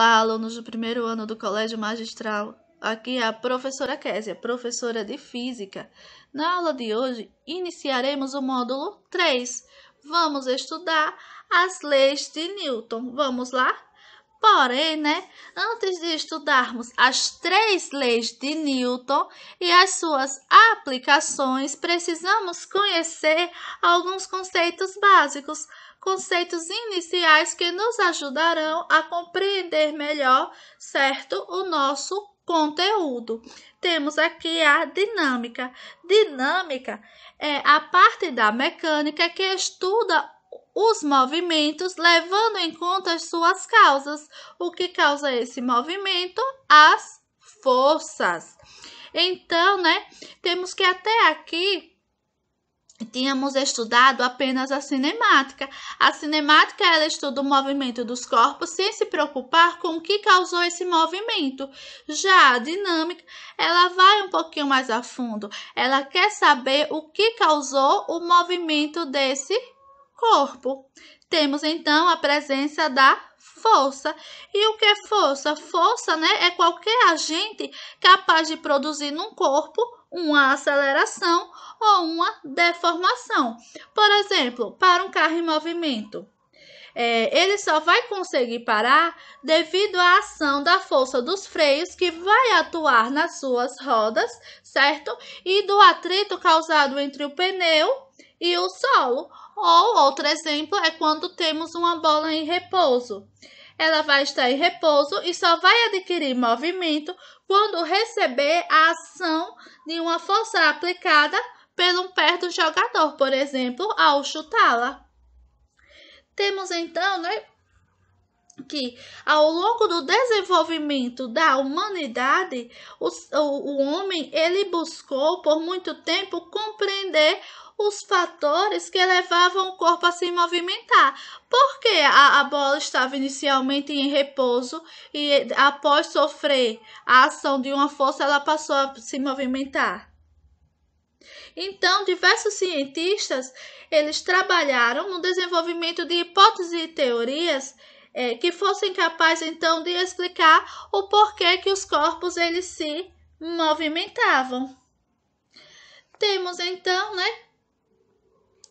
Olá, alunos do primeiro ano do Colégio Magistral. Aqui é a professora Késia, professora de Física. Na aula de hoje, iniciaremos o módulo 3. Vamos estudar as leis de Newton. Vamos lá? Porém, antes de estudarmos as 3 leis de Newton e as suas aplicações, precisamos conhecer alguns conceitos básicos, conceitos iniciais que nos ajudarão a compreender melhor, certo, o nosso conteúdo. Temos aqui a dinâmica. Dinâmica é a parte da mecânica que estuda os movimentos, levando em conta as suas causas. O que causa esse movimento? As forças. Então, temos que até aqui tínhamos estudado apenas a cinemática. A cinemática, ela estuda o movimento dos corpos sem se preocupar com o que causou esse movimento. Já a dinâmica, ela vai um pouquinho mais a fundo. Ela quer saber o que causou o movimento desse corpo. Temos então a presença da força. E o que é força? Força, é qualquer agente capaz de produzir num corpo uma aceleração ou uma deformação. Por exemplo, para um carro em movimento, ele só vai conseguir parar devido à ação da força dos freios que vai atuar nas suas rodas, certo? E do atrito causado entre o pneu e o solo. Ou outro exemplo é quando temos uma bola em repouso. Ela vai estar em repouso e só vai adquirir movimento quando receber a ação de uma força aplicada pelo pé do jogador, por exemplo, ao chutá-la. Temos então, que ao longo do desenvolvimento da humanidade, o homem ele buscou por muito tempo compreender os fatores que levavam o corpo a se movimentar. Porque a bola estava inicialmente em repouso e após sofrer a ação de uma força, ela passou a se movimentar. Então, diversos cientistas, eles trabalharam no desenvolvimento de hipóteses e teorias que fossem capazes, então, de explicar o porquê que os corpos, eles se movimentavam. Temos, então,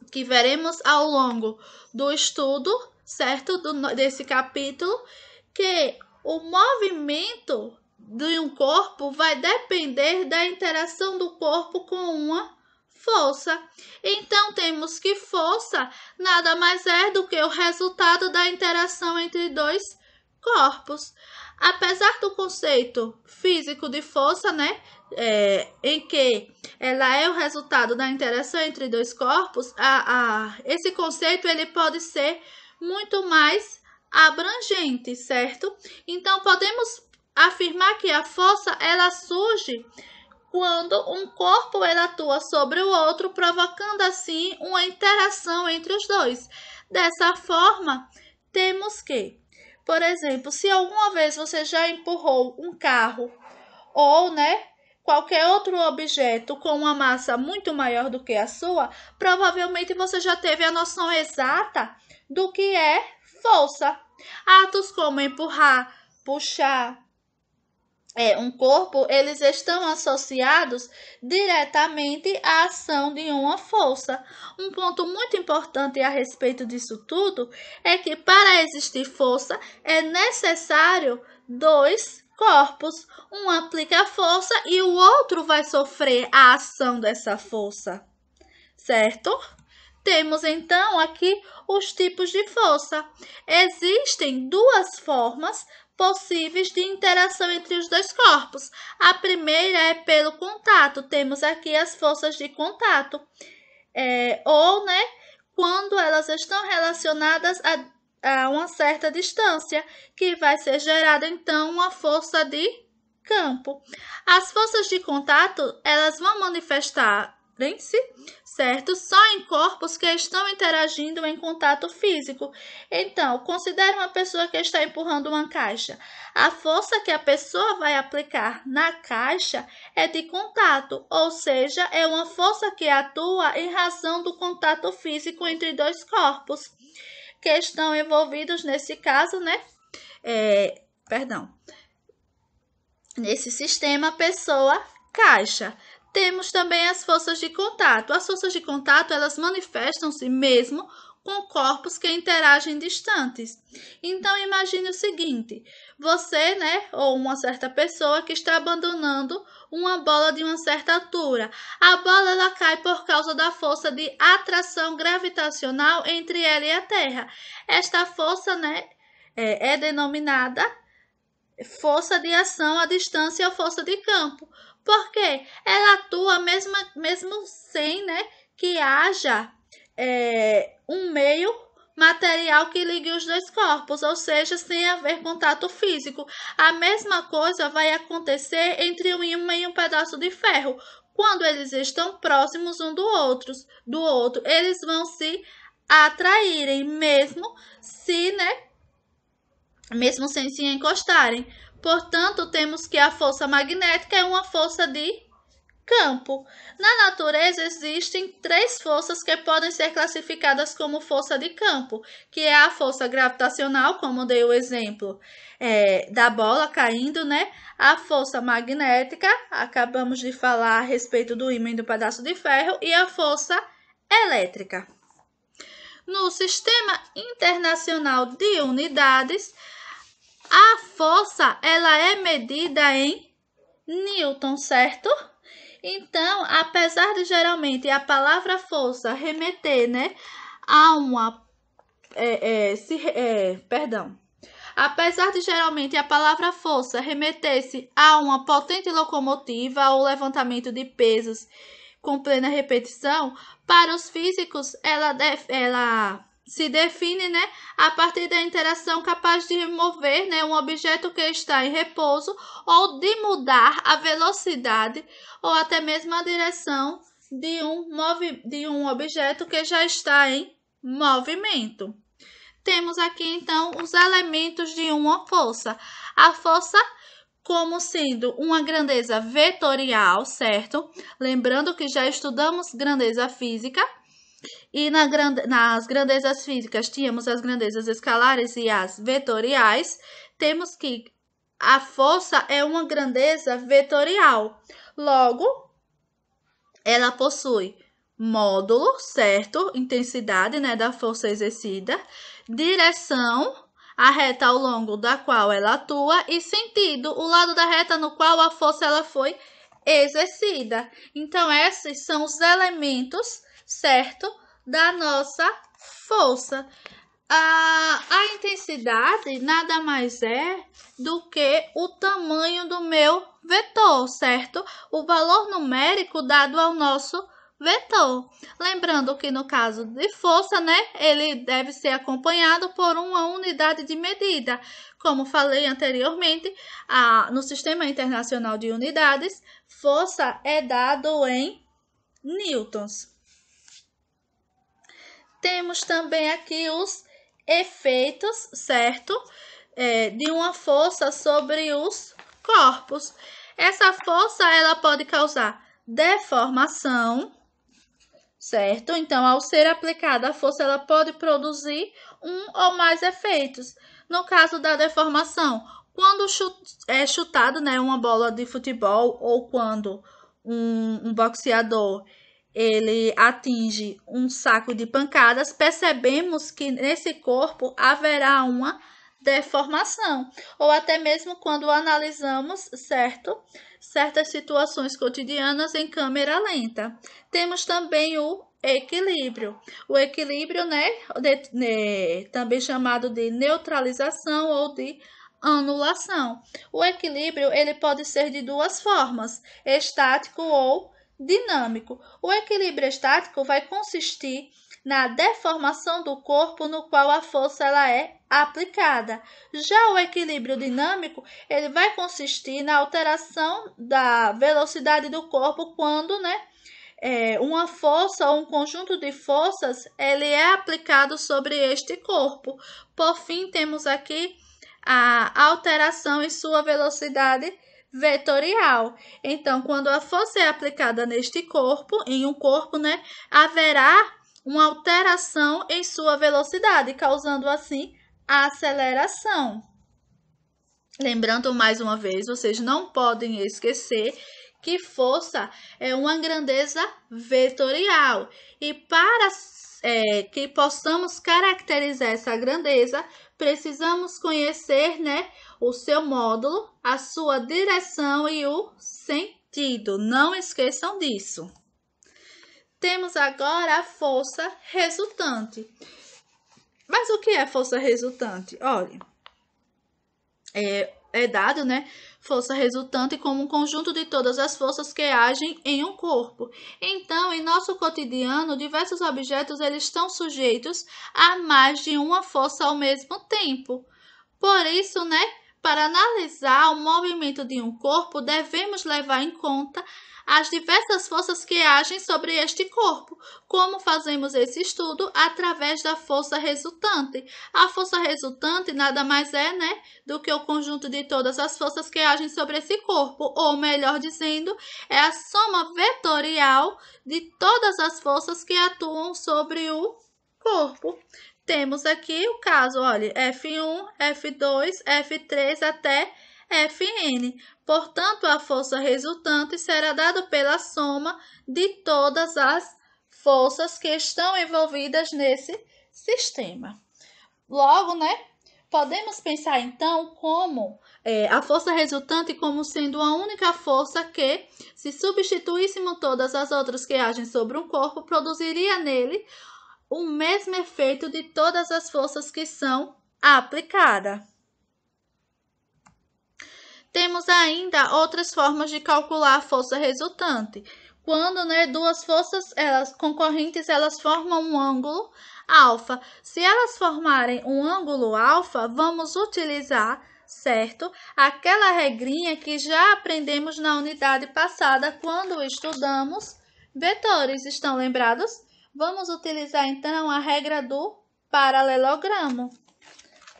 que veremos ao longo do estudo, certo, desse capítulo, que o movimento de um corpo vai depender da interação do corpo com uma força. Então, temos que força nada mais é do que o resultado da interação entre dois corpos. Apesar do conceito físico de força, em que ela é o resultado da interação entre dois corpos, esse conceito ele pode ser muito mais abrangente, certo? Então, podemos afirmar que a força ela surge quando um corpo ele atua sobre o outro, provocando assim uma interação entre os dois. Dessa forma, temos que, por exemplo, se alguma vez você já empurrou um carro ou, qualquer outro objeto com uma massa muito maior do que a sua, provavelmente você já teve a noção exata do que é força. Atos como empurrar, puxar, um corpo, eles estão associados diretamente à ação de uma força. Um ponto muito importante a respeito disso tudo é que para existir força é necessário dois corpos. Um aplica a força e o outro vai sofrer a ação dessa força, certo? Temos então aqui os tipos de força. Existem duas formas possíveis de interação entre os dois corpos. A primeira é pelo contato. Temos aqui as forças de contato. Quando elas estão relacionadas a uma certa distância, que vai ser gerada então uma força de campo. As forças de contato, elas vão manifestar-se, certo? Só em corpos que estão interagindo em contato físico. Então, considere uma pessoa que está empurrando uma caixa. A força que a pessoa vai aplicar na caixa é de contato, ou seja, é uma força que atua em razão do contato físico entre dois corpos que estão envolvidos nesse caso, Nesse sistema pessoa-caixa. Temos também as forças de contato. As forças de contato, elas manifestam-se mesmo com corpos que interagem distantes. Então, imagine o seguinte, você, ou uma certa pessoa que está abandonando uma bola de uma certa altura. A bola, ela cai por causa da força de atração gravitacional entre ela e a Terra. Esta força, é denominada força de ação à distância ou força de campo. Porque ela atua mesmo sem que haja um meio material que ligue os dois corpos, ou seja, sem haver contato físico. A mesma coisa vai acontecer entre um ímã e um pedaço de ferro. Quando eles estão próximos um do outro, eles vão se atraírem, mesmo sem se encostarem. Portanto, temos que a força magnética é uma força de campo. Na natureza existem 3 forças que podem ser classificadas como força de campo, que é a força gravitacional, como dei o exemplo da bola caindo, a força magnética, acabamos de falar a respeito do ímã e do pedaço de ferro, e a força elétrica. No Sistema Internacional de Unidades, a força ela é medida em Newton, certo? Então, apesar de geralmente a palavra força remeter, a uma... Apesar de geralmente a palavra força remeter-se a uma potente locomotiva ou levantamento de pesos com plena repetição, para os físicos ela se define a partir da interação capaz de mover um objeto que está em repouso ou de mudar a velocidade ou até mesmo a direção de um objeto que já está em movimento. Temos aqui, então, os elementos de uma força. A força como sendo uma grandeza vetorial, certo? Lembrando que já estudamos grandeza física. E nas grandezas físicas tínhamos as grandezas escalares e as vetoriais. Temos que a força é uma grandeza vetorial. Logo, ela possui módulo, certo? Intensidade, da força exercida. Direção, a reta ao longo da qual ela atua. E sentido, o lado da reta no qual a força ela foi exercida. Então, esses são os elementos, certo? Da nossa força. A intensidade nada mais é do que o tamanho do meu vetor, certo? O valor numérico dado ao nosso vetor. Lembrando que no caso de força, ele deve ser acompanhado por uma unidade de medida. Como falei anteriormente, no Sistema Internacional de Unidades, força é dado em newtons. Temos também aqui os efeitos, certo? De uma força sobre os corpos. Essa força, ela pode causar deformação, certo? Então, ao ser aplicada a força, ela pode produzir um ou mais efeitos. No caso da deformação, quando é chutado, uma bola de futebol ou quando um boxeador ele atinge um saco de pancadas, percebemos que nesse corpo haverá uma deformação. Ou até mesmo quando analisamos, certas situações cotidianas em câmera lenta. Temos também o equilíbrio. O equilíbrio, também chamado de neutralização ou de anulação. O equilíbrio ele pode ser de 2 formas, estático ou dinâmico. O equilíbrio estático vai consistir na deformação do corpo no qual a força ela é aplicada. Já o equilíbrio dinâmico, ele vai consistir na alteração da velocidade do corpo quando, uma força ou um conjunto de forças, ele é aplicado sobre este corpo. Por fim, temos aqui a alteração em sua velocidade vetorial. Então, quando a força é aplicada neste corpo, em um corpo, haverá uma alteração em sua velocidade, causando assim a aceleração. Lembrando mais uma vez, vocês não podem esquecer que força é uma grandeza vetorial. E para que possamos caracterizar essa grandeza, precisamos conhecer, né, o seu módulo, a sua direção e o sentido. Não esqueçam disso. Temos agora a força resultante. Mas o que é força resultante? Olha, é dado, né, força resultante como um conjunto de todas as forças que agem em um corpo. Então, em nosso cotidiano, diversos objetos eles estão sujeitos a mais de uma força ao mesmo tempo. Por isso, né, para analisar o movimento de um corpo, devemos levar em conta as diversas forças que agem sobre este corpo. Como fazemos esse estudo? Através da força resultante. A força resultante nada mais é, né, do que o conjunto de todas as forças que agem sobre esse corpo, ou melhor dizendo, é a soma vetorial de todas as forças que atuam sobre o corpo. Temos aqui o caso, olha, F1, F2, F3 até Fn. Portanto, a força resultante será dada pela soma de todas as forças que estão envolvidas nesse sistema. Logo, né, podemos pensar então como a força resultante como sendo a única força que, se substituíssemos todas as outras que agem sobre um corpo, produziria nele o mesmo efeito de todas as forças que são aplicadas. Temos ainda outras formas de calcular a força resultante. Quando, né, duas forças concorrentes elas formam um ângulo alfa. Se elas formarem um ângulo alfa, vamos utilizar, certo, aquela regrinha que já aprendemos na unidade passada quando estudamos vetores. Estão lembrados? Vamos utilizar então a regra do paralelogramo.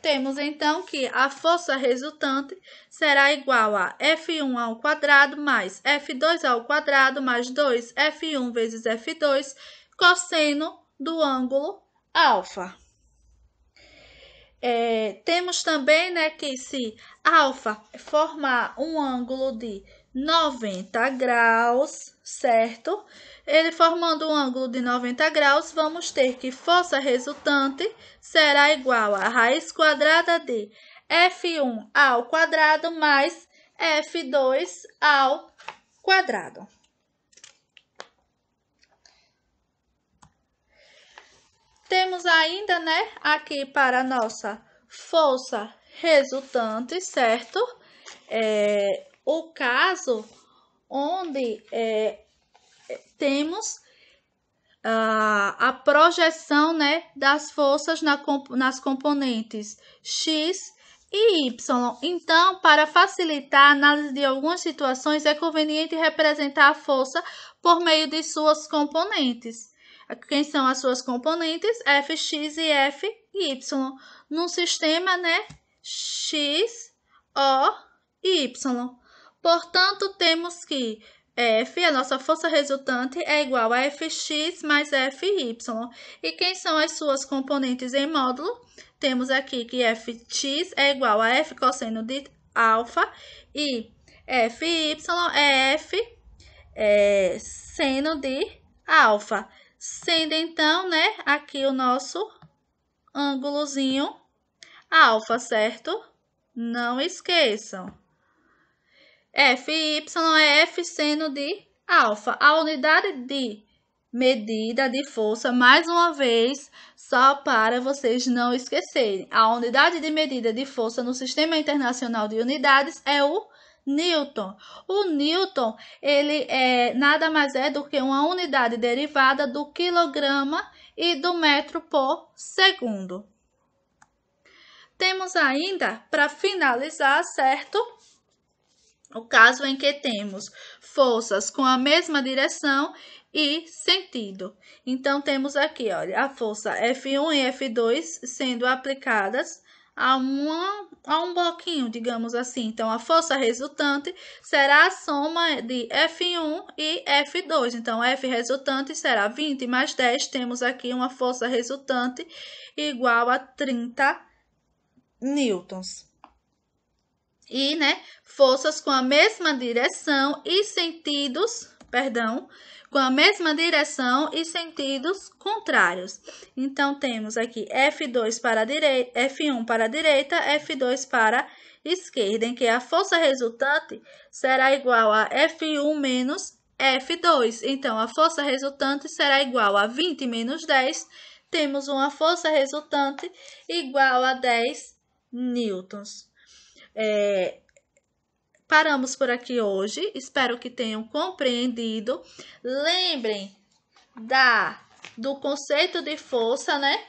Temos então que a força resultante será igual a F1 ao quadrado mais F2 ao quadrado mais 2F1 vezes F2 cosseno do ângulo alfa. Temos também, né, que se alfa formar um ângulo de 90 graus, certo? Ele formando um ângulo de 90 graus, vamos ter que força resultante será igual a raiz quadrada de F1 ao quadrado mais F2 ao quadrado. Temos ainda, né, aqui para a nossa força resultante, certo? O caso onde temos a projeção, né, das forças nas componentes X e Y. Então, para facilitar a análise de algumas situações, é conveniente representar a força por meio de suas componentes. Quem são as suas componentes? Fx e Fy. Num sistema, né, X, O e Y. Portanto, temos que F, a nossa força resultante, é igual a Fx mais Fy. E quem são as suas componentes em módulo? Temos aqui que Fx é igual a F cosseno de alfa e Fy é F seno de alfa. Sendo então, né, aqui o nosso ângulozinho alfa, certo? Não esqueçam. Fy é F seno de alfa. A unidade de medida de força, mais uma vez, só para vocês não esquecerem. A unidade de medida de força no Sistema Internacional de Unidades é o Newton. O Newton, ele nada mais é do que uma unidade derivada do quilograma e do metro por segundo. Temos ainda, para finalizar, certo? O caso em que temos forças com a mesma direção e sentido. Então, temos aqui, olha, a força F1 e F2 sendo aplicadas a um bloquinho, digamos assim. Então, a força resultante será a soma de F1 e F2. Então, F resultante será 20 mais 10. Temos aqui uma força resultante igual a 30 newtons. E, né, forças com a mesma direção e sentidos, com a mesma direção e sentidos contrários. Então, temos aqui F2 para a direita, F1 para a direita, F2 para a esquerda, em que a força resultante será igual a F1 menos F2. Então, a força resultante será igual a 20 menos 10. Temos uma força resultante igual a 10 newtons. Paramos por aqui hoje. Espero que tenham compreendido. Lembrem do conceito de força, né?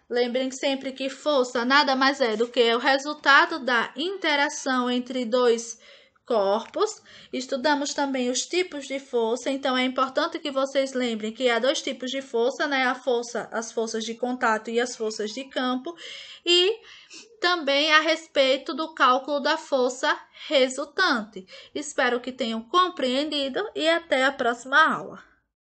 Lembrem sempre que força nada mais é do que o resultado da interação entre dois corpos. Estudamos também os tipos de força, então é importante que vocês lembrem que há dois tipos de força, né? As forças de contato e as forças de campo. E também a respeito do cálculo da força resultante. Espero que tenham compreendido e até a próxima aula.